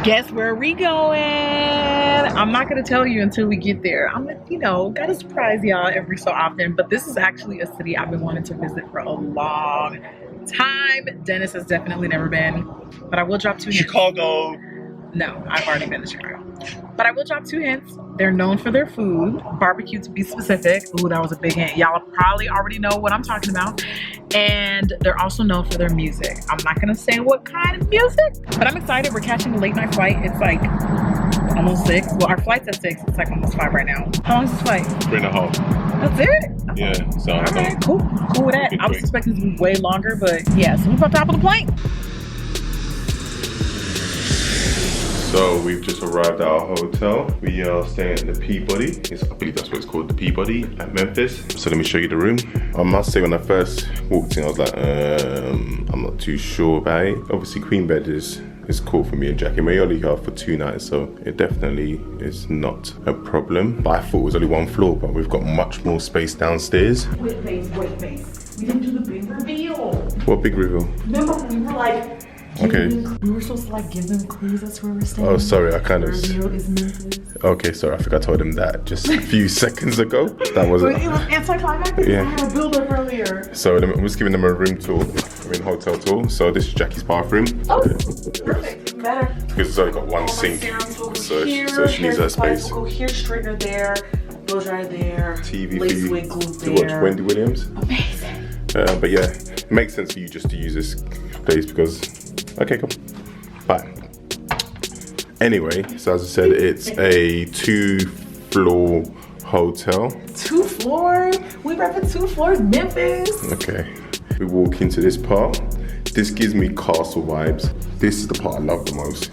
Guess where we going? I'm not gonna tell you until we get there. I'm, you know, gotta surprise y'all every so often. But this is actually a city I've been wanting to visit for a long time. Dennis has definitely never been, but I will drop 2 hints. Chicago. No, I've already been to Chicago. But I will drop 2 hints. They're known for their food, barbecue to be specific. Ooh, that was a big hint. Y'all probably already know what I'm talking about. And they're also known for their music. I'm not gonna say what kind of music, but I'm excited. We're catching a late night flight. It's like almost 6. Well, our flight's at 6. It's like almost 5 right now. How long is this flight? 3.5. That's it? Yeah, so all right, cool with that. I was expecting it to be way longer, but yeah, so we're on top of the plane. So we've just arrived at our hotel. We are staying at the Peabody. I believe that's what it's called, the Peabody at Memphis. So let me show you the room. I must say when I first walked in, I was like, I'm not too sure about it. Obviously queen bed is cool for me and Jackie. We only here for 2 nights, so it definitely is not a problem. But I thought it was only 1 floor, but we've got much more space downstairs. Wait. We didn't do the big reveal. What big reveal? Remember when we were like, okay. We were supposed to like give them clues. That's where we're staying. Oh, sorry, I kind of. Reveal is Memphis. Okay, sorry, I think I told him that just a few seconds ago. That wasn't. It was anticlimactic. Yeah. I had a build up earlier. So I'm just giving them a room tour. We're in hotel tour. So this is Jackie's bathroom. Oh, perfect. Better. Because it's only got 1 sink, so she needs her space. We'll go here, straightener there, blow dryer there, TV lace for wig glue to there. watch Wendy Williams. Amazing. But yeah, it makes sense for you just to use this place because. Okay, cool. Bye. Anyway, so as I said, it's a 2-floor hotel. 2 floors? We repping 2 floors, Memphis. Okay. We walk into this part. This gives me castle vibes. This is the part I love the most.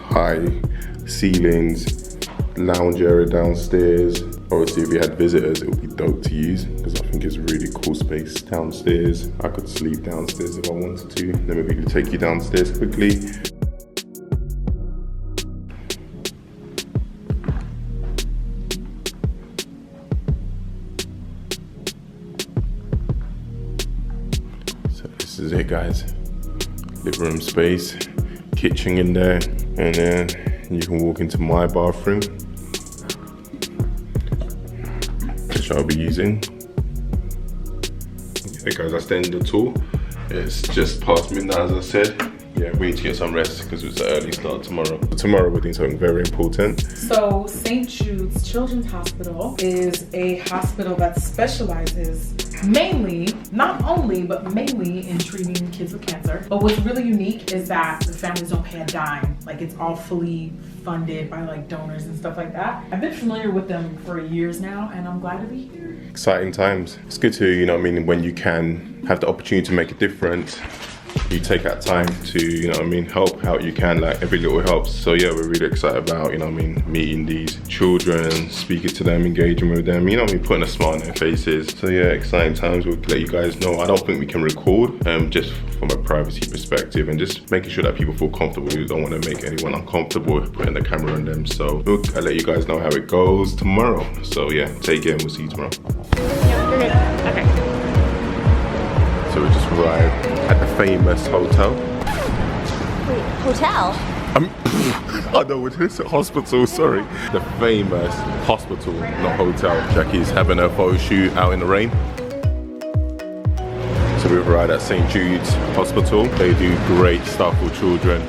High ceilings, lounge area downstairs. Obviously, if we had visitors, it would be dope to use because I think it's really cool space downstairs. I could sleep downstairs if I wanted to. Let me quickly take you downstairs quickly. So this is it, guys. Living room space, kitchen in there, and then you can walk into my bathroom, which I'll be using. Okay guys, that's the end of the tour. It's just past midnight, as I said. Yeah, we need to get some rest because it's an early start tomorrow. Tomorrow we're doing something very important. So St. Jude's Children's Hospital is a hospital that specializes mainly, not only, but mainly in treating kids with cancer. But what's really unique is that the families don't pay a dime. Like it's all fully funded by like donors and stuff like that. I've been familiar with them for years now and I'm glad to be here. Exciting times. It's good to, you know what I mean, when you can have the opportunity to make a difference, you take that time to, you know what I mean, help how you can, like every little helps. So yeah, we're really excited about, you know what I mean, meeting these children, speaking to them, engaging with them, you know what I mean, putting a smile on their faces. So yeah, exciting times. We'll let you guys know. I don't think we can record, just from a privacy perspective and just making sure that people feel comfortable. We don't want to make anyone uncomfortable putting the camera on them. So I'll let you guys know how it goes tomorrow. So yeah, take care and we'll see you tomorrow. Okay. So we just arrived at the famous hotel. Wait, hotel? I know, it's a hospital, sorry. The famous hospital, not hotel. Jackie's having her photo shoot out in the rain. So we've arrived at St. Jude's Hospital. They do great stuff for children.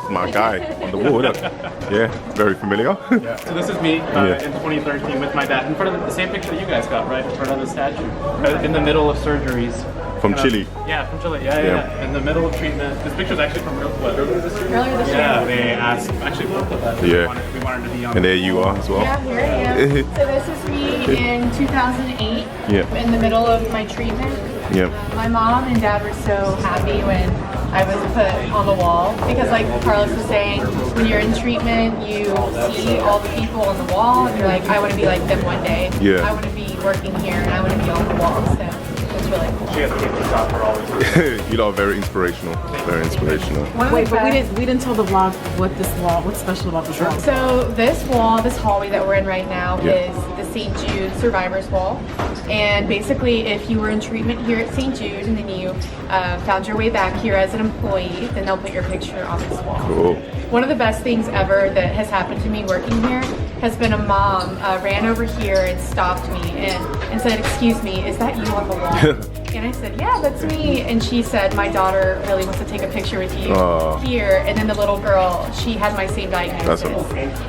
My guy on the wall, look. Yeah, very familiar. Yeah. So this is me in 2013 with my dad in front of the same picture that you guys got, right in front of the statue, right in the middle of surgeries. From Chile. Yeah, from Chile. Yeah. In the middle of treatment. This picture's actually from earlier this year. Earlier this year. Yeah, they asked actually both of us. Yeah. We wanted to be on. And there you are as well. Yeah, here I am. So this is me in 2008. Yeah. In the middle of my treatment. Yeah. My mom and dad were so happy when I was put on the wall because, like Carlos was saying, when you're in treatment, you see all the people on the wall, and you're like, I want to be like them one day. Yeah. I want to be working here, and I want to be on the wall. So it's really cool. She has to keep the shot for always. You lot are very inspirational. Very inspirational. Wait, but we didn't tell the vlog what's special about this wall. So this wall, this hallway that we're in right now is the St. Jude Survivors Wall. And basically, if you were in treatment here at St. Jude and then you found your way back here as an employee, then they'll put your picture on this wall. Cool. One of the best things ever that has happened to me working here has been a mom ran over here and stopped me and said, "Excuse me, is that you on the wall?" And I said, "Yeah, that's me." And she said, "My daughter really wants to take a picture with you here." And then the little girl, she had my same diagnosis.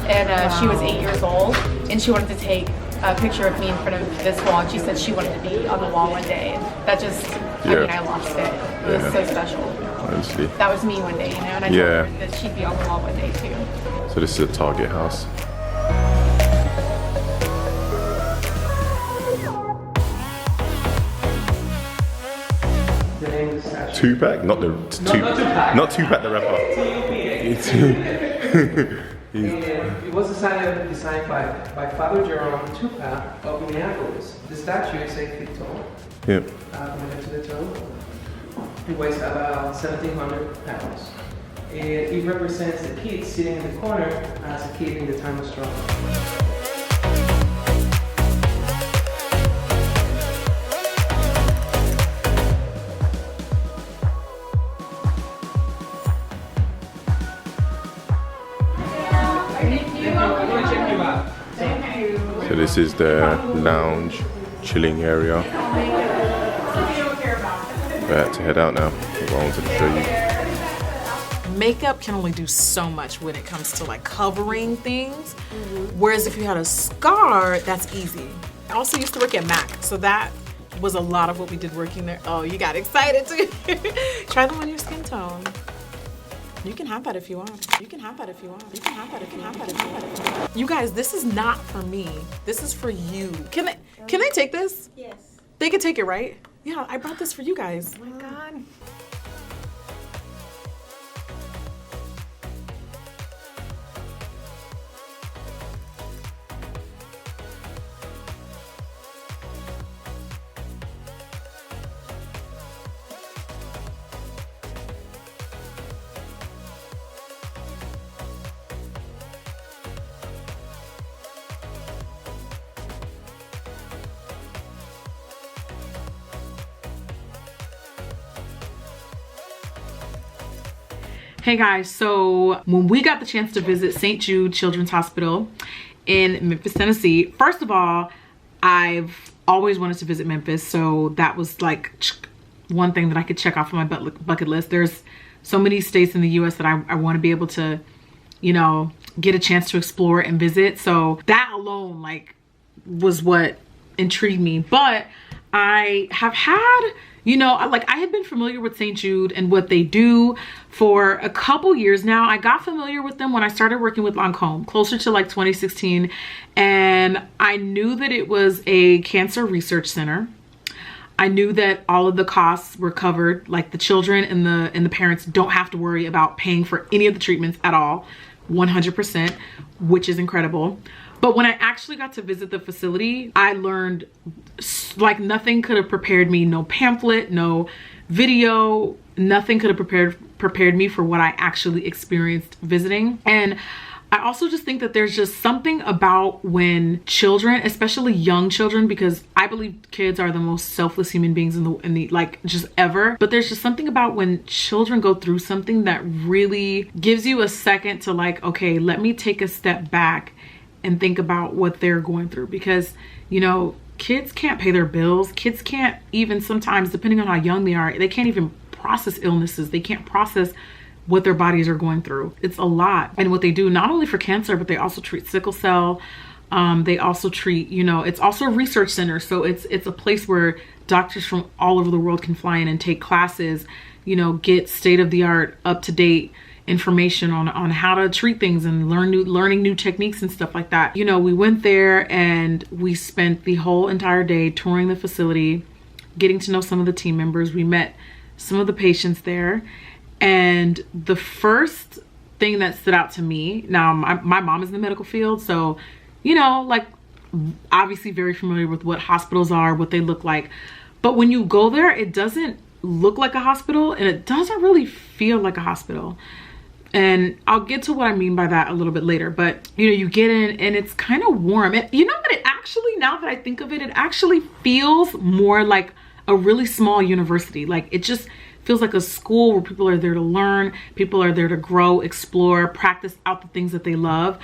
And she was 8 years old, and she wanted to take a picture of me in front of this wall. And she said she wanted to be on the wall one day. And that just, I mean, I lost it. It was so special. Honestly. That was me one day, you know, and I told her that she'd be on the wall one day too. So this is a Target house. Tupac? Not Tupac the rapper. It was designed by Father Jerome Tupac of Minneapolis. The statue is 8 feet tall. Yeah. From the head to the toe. It weighs about 1,700 pounds. It represents the kid sitting in the corner as a kid in the time of struggle. So this is the lounge, chilling area. We're about to head out now. That's what I wanted to show you. Makeup can only do so much when it comes to like covering things. Whereas if you had a scar, that's easy. I also used to work at MAC, so that was a lot of what we did working there. Oh, you got excited too. Try them on your skin tone. You can have that if you want. You can have that if you want. You can have that if you have that if you want. You guys, this is not for me. This is for you. Can they take this? Yes. They can take it, right? Yeah, I brought this for you guys. Oh my God. Hey guys, so when we got the chance to visit St. Jude Children's Hospital in Memphis, Tennessee, first of all, I've always wanted to visit Memphis, so that was like one thing that I could check off on my bucket list. There's so many states in the US that I want to be able to, you know, get a chance to explore and visit. So that alone like was what intrigued me. But I have had, you know, like I had been familiar with St. Jude and what they do for a couple years now. I got familiar with them when I started working with Lancome, closer to like 2016. And I knew that it was a cancer research center. I knew that all of the costs were covered, like the children and the parents don't have to worry about paying for any of the treatments at all, 100%, which is incredible. But when I actually got to visit the facility, I learned like nothing could have prepared me. No pamphlet, no video, nothing could have prepared me for what I actually experienced visiting. And I also just think that there's just something about when children, especially young children, because I believe kids are the most selfless human beings in the like just ever. But there's just something about when children go through something that really gives you a second to like, okay, let me take a step back and think about what they're going through. Because, you know, kids can't pay their bills. Kids can't even sometimes, depending on how young they are, they can't even process illnesses. They can't process what their bodies are going through. It's a lot. And what they do, not only for cancer, but they also treat sickle cell. They also treat, you know, it's also a research center. So it's a place where doctors from all over the world can fly in and take classes, you know, get state-of-the-art, up-to-date information on how to treat things and learning new techniques and stuff like that. You know, we went there and we spent the whole entire day touring the facility, getting to know some of the team members. We met some of the patients there, And the first thing that stood out to me, now my mom is in the medical field, so, you know, like obviously very familiar with what hospitals are, what they look like. But when you go there, it doesn't look like a hospital and it doesn't really feel like a hospital. And I'll get to what I mean by that a little bit later. But, you know, you get in and it's kind of warm. You know what, it actually, now that I think of it, it actually feels more like a really small university. Like it just feels like a school where people are there to learn, people are there to grow, explore, practice out the things that they love.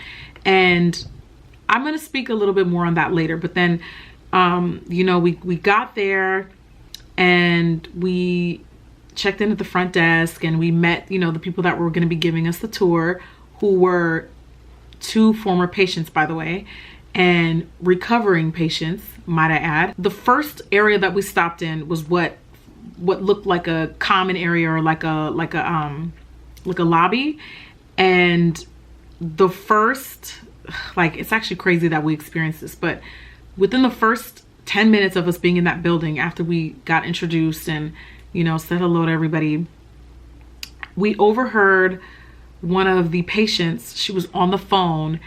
And I'm going to speak a little bit more on that later. But then, you know, we got there and we checked in at the front desk and we met, you know, the people that were going to be giving us the tour, who were 2 former patients, by the way, and recovering patients, might I add. The first area that we stopped in was what looked like a common area, or like a lobby. And the first, like, it's actually crazy that we experienced this, but within the first 10 minutes of us being in that building, after we got introduced and, you know, said hello to everybody, we overheard one of the patients. She was on the phone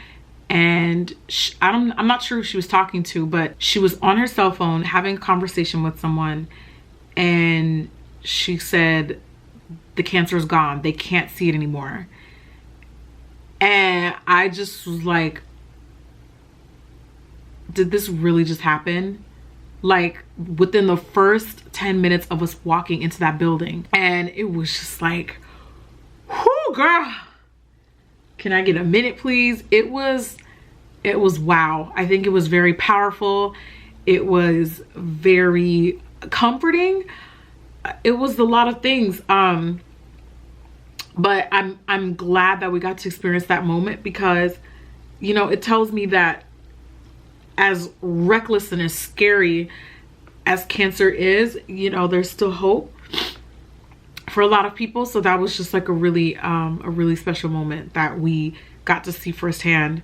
and I'm not sure who she was talking to, but she was on her cell phone having a conversation with someone, and she said, the cancer is gone, they can't see it anymore. And I just was like, did this really just happen? Like within the first 10 minutes of us walking into that building. And it was just like, whoo, girl, can I get a minute, please? It was wow. I think it was very powerful. It was very comforting. It was a lot of things. But I'm glad that we got to experience that moment, because, you know, it tells me that as reckless and as scary as cancer is, you know, there's still hope for a lot of people. So that was just like a really special moment that we got to see firsthand.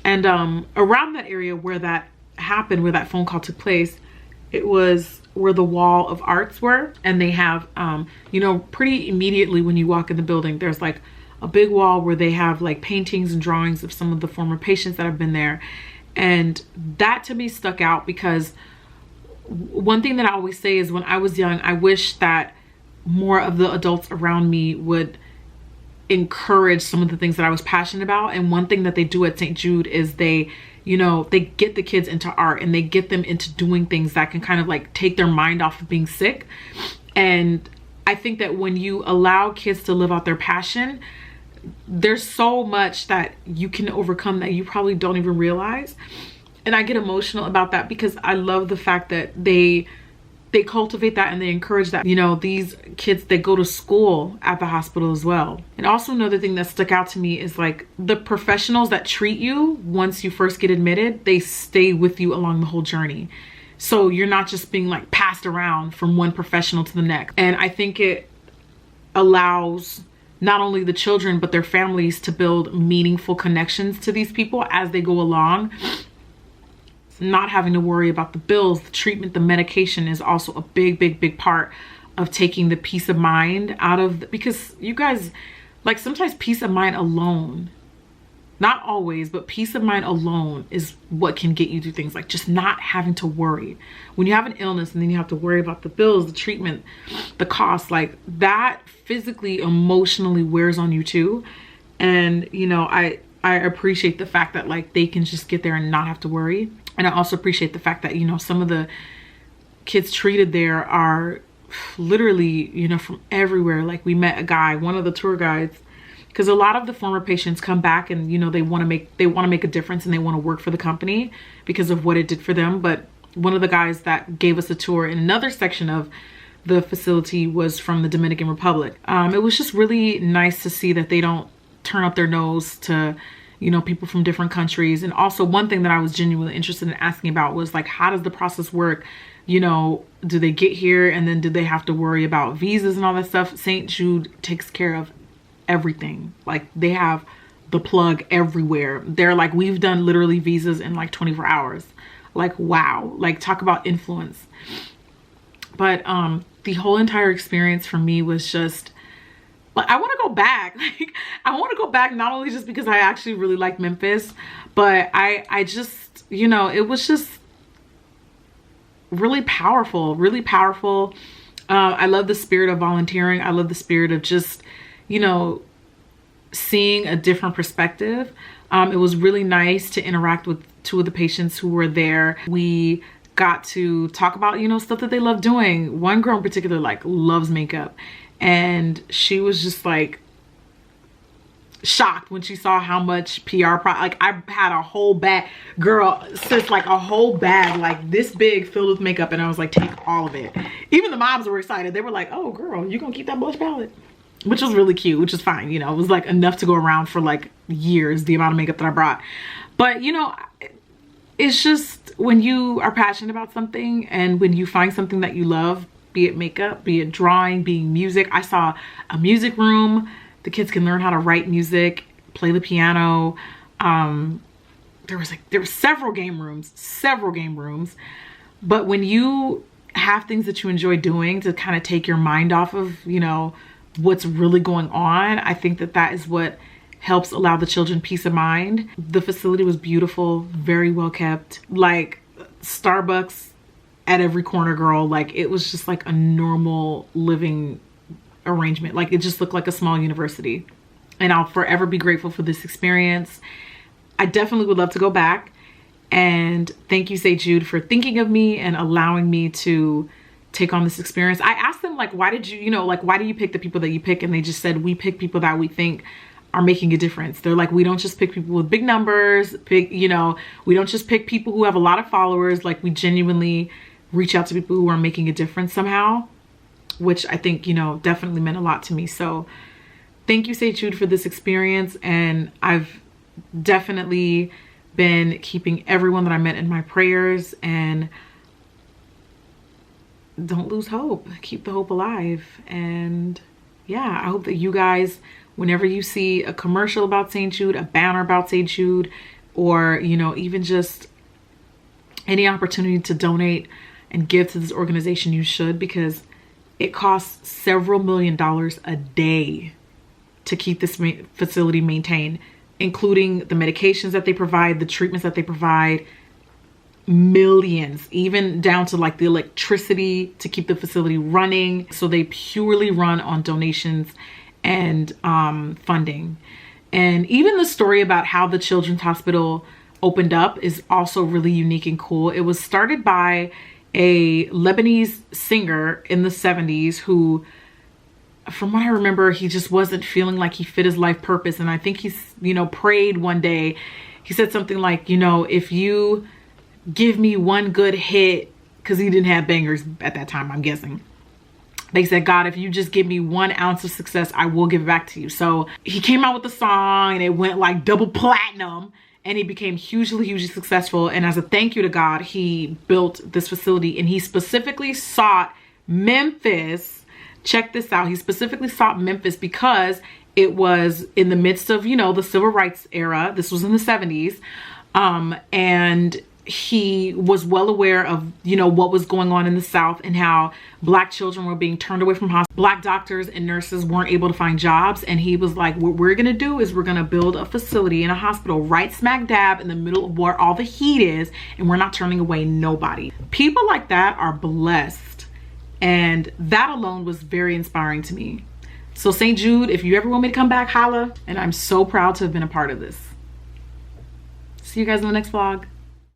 And around that area where that happened, where that phone call took place, it was where the wall of arts were. And they have, you know, pretty immediately when you walk in the building, there's like a big wall where they have like paintings and drawings of some of the former patients that have been there. And that to me stuck out, because one thing that I always say is, when I was young, I wish that more of the adults around me would encourage some of the things that I was passionate about. And one thing that they do at St. Jude is they, you know, they get the kids into art and they get them into doing things that can kind of like take their mind off of being sick. And I think that when you allow kids to live out their passion, there's so much that you can overcome that you probably don't even realize. And I get emotional about that, because I love the fact that they cultivate that and they encourage that. You know, these kids, they go to school at the hospital as well. And also another thing that stuck out to me is like the professionals that treat you once you first get admitted, they stay with you along the whole journey. So you're not just being like passed around from one professional to the next. And I think it allows not only the children but their families to build meaningful connections to these people as they go along. Not having to worry about the bills, the treatment, the medication is also a big part of taking the peace of mind out of, because you guys, like, sometimes peace of mind alone, not always, but peace of mind alone is what can get you through things, like just not having to worry. When you have an illness and then you have to worry about the bills, the treatment, the cost, like that physically, emotionally wears on you too. And, you know, I appreciate the fact that like they can just get there and not have to worry. And I also appreciate the fact that, you know, some of the kids treated there are literally, you know, from everywhere. Like we met a guy, one of the tour guides, because a lot of the former patients come back and, you know, they want to make a difference and they want to work for the company because of what it did for them. But one of the guys that gave us a tour in another section of the facility was from the Dominican Republic. It was just really nice to see that they don't turn up their nose to, you know, people from different countries. And also one thing that I was genuinely interested in asking about was like, how does the process work? You know, do they get here and then do they have to worry about visas and all that stuff? St. Jude takes care of everything. Like they have the plug everywhere. They're like, we've done literally visas in like 24 hours. Like, wow, like talk about influence. But the whole entire experience for me was just But I want to go back. Like, I want to go back not only just because I actually really like Memphis, but I just, you know, it was just really powerful, really powerful. I love the spirit of volunteering. I love the spirit of just, you know, seeing a different perspective. It was really nice to interact with 2 of the patients who were there. We got to talk about, you know, stuff that they love doing. One girl in particular, like, loves makeup, and she was just like shocked when she saw how much like, I had a whole bag, girl, sis, like a whole bag like this big filled with makeup, and I was like, take all of it. Even the moms were excited. They were like, oh girl, you gonna keep that blush palette? Which was really cute, which is fine, you know. It was like enough to go around for like years, the amount of makeup that I brought. But you know, it's just when you are passionate about something and when you find something that you love, be it makeup, be it drawing, being music. I saw a music room. The kids can learn how to write music, play the piano. There were several game rooms. But when you have things that you enjoy doing to kind of take your mind off of, you know, what's really going on, I think that that is what helps allow the children peace of mind. The facility was beautiful, very well kept, like Starbucks at every corner, girl. Like, it was just like a normal living arrangement. Like, it just looked like a small university, and I'll forever be grateful for this experience. I definitely would love to go back, and thank you, St. Jude, for thinking of me and allowing me to take on this experience. I asked them, like, why did you, you know, like, why do you pick the people that you pick? And they just said, we pick people that we think are making a difference. They're like, we don't just pick people with big numbers, you know, we don't just pick people who have a lot of followers. Like, we genuinely reach out to people who are making a difference somehow, which I think, you know, definitely meant a lot to me. So thank you, St. Jude, for this experience. And I've definitely been keeping everyone that I met in my prayers, and don't lose hope. Keep the hope alive. And yeah, I hope that you guys, whenever you see a commercial about St. Jude, a banner about St. Jude, or, you know, even just any opportunity to donate and give to this organization, you should, because it costs several $millions a day to keep this facility maintained, including the medications that they provide, the treatments that they provide, millions, even down to like the electricity to keep the facility running. So they purely run on donations and funding. And even the story about how the Children's Hospital opened up is also really unique and cool. It was started by a Lebanese singer in the 70s who, from what I remember, he just wasn't feeling like he fit his life purpose. And I think he's, you know, prayed one day. He said something like, you know, if you give me one good hit, because he didn't have bangers at that time, I'm guessing. They said, God, if you just give me 1 ounce of success, I will give it back to you. So he came out with the song and it went like double platinum, and he became hugely successful. And as a thank you to God, he built this facility, and he specifically sought Memphis. Check this out. He specifically sought Memphis because it was in the midst of, you know, the civil rights era. This was in the 70s. And he was well aware of, you know, what was going on in the South and how Black children were being turned away from hospitals. Black doctors and nurses weren't able to find jobs. And he was like, what we're going to do is we're going to build a facility in a hospital right smack dab in the middle of where all the heat is. And we're not turning away nobody. People like that are blessed. And that alone was very inspiring to me. So St. Jude, if you ever want me to come back, holla. And I'm so proud to have been a part of this. See you guys in the next vlog.